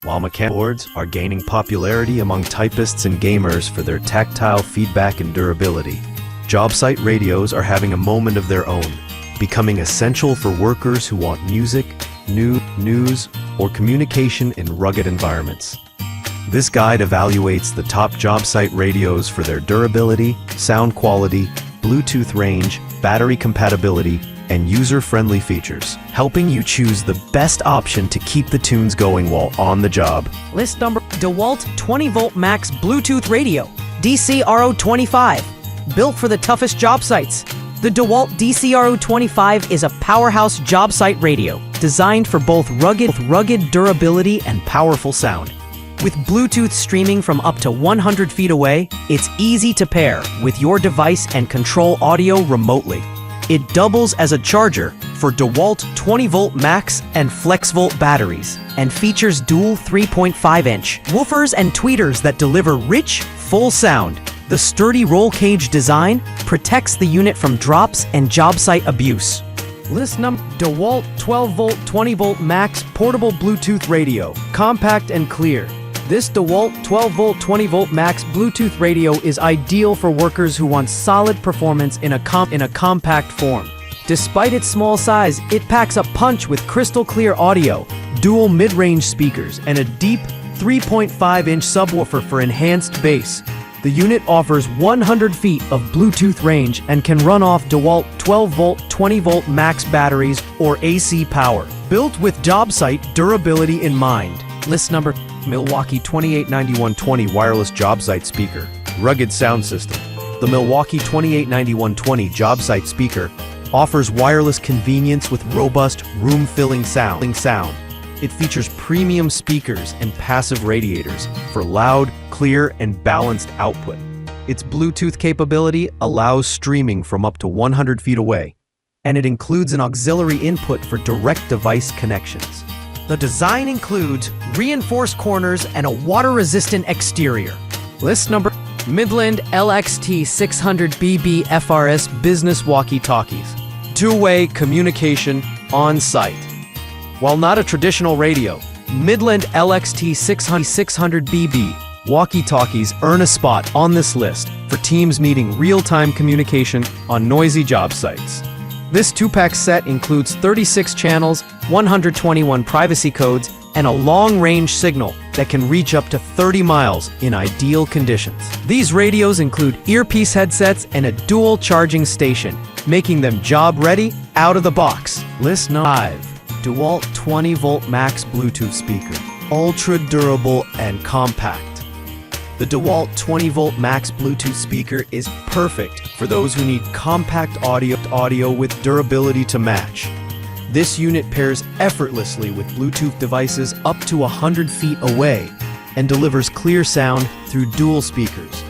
while mechanical boards are gaining popularity among typists and gamers for their tactile feedback and durability. Jobsite radios are having a moment of their own, becoming essential for workers who want music, news, or communication in rugged environments. This guide evaluates the top Jobsite radios for their durability, sound quality, Bluetooth range, battery compatibility, and user-friendly features, helping you choose the best option to keep the tunes going while on the job. List number: DEWALT 20-volt max Bluetooth radio, DCR025, built for the toughest job sites. The DEWALT DCR025 is a powerhouse job site radio, designed for both rugged durability and powerful sound. With Bluetooth streaming from up to 100 feet away, it's easy to pair with your device and control audio remotely. It doubles as a charger for DEWALT 20-volt max and flex-volt batteries, and features dual 3.5-inch woofers and tweeters that deliver rich, full sound. The sturdy roll cage design protects the unit from drops and job site abuse. List number: DEWALT 12-volt 20-volt max portable Bluetooth radio, compact and clear. This DEWALT 12-volt 20-volt max Bluetooth radio is ideal for workers who want solid performance in a compact form. Despite its small size, it packs a punch with crystal clear audio, dual mid-range speakers, and a deep 3.5-inch subwoofer for enhanced bass. The unit offers 100 feet of Bluetooth range and can run off DEWALT 12-volt 20-volt max batteries or AC power. Built with job site durability in mind. List number: Milwaukee 289120 wireless job site speaker, rugged sound system. The Milwaukee 289120 job site speaker offers wireless convenience with robust, room-filling sound. It features premium speakers and passive radiators for loud, clear, and balanced output. Its Bluetooth capability allows streaming from up to 100 feet away, and it includes an auxiliary input for direct device connections. The design includes reinforced corners and a water-resistant exterior. List number: Midland LXT600BB FRS Business Walkie-Talkies. Two-way communication on-site. While not a traditional radio, Midland LXT600BB walkie-talkies earn a spot on this list for teams needing real-time communication on noisy job sites. This two-pack set includes 36 channels, 121 privacy codes, and a long-range signal that can reach up to 30 miles in ideal conditions. These radios include earpiece headsets and a dual charging station, making them job-ready out of the box. List number 5. DEWALT 20-volt max Bluetooth speaker, ultra-durable and compact. The DEWALT 20-volt max Bluetooth speaker is perfect for those who need compact audio with durability to match. This unit pairs effortlessly with Bluetooth devices up to 100 feet away and delivers clear sound through dual speakers.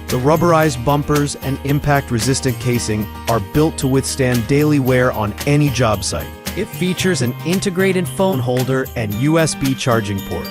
The rubberized bumpers and impact-resistant casing are built to withstand daily wear on any job site. It features an integrated phone holder and USB charging port,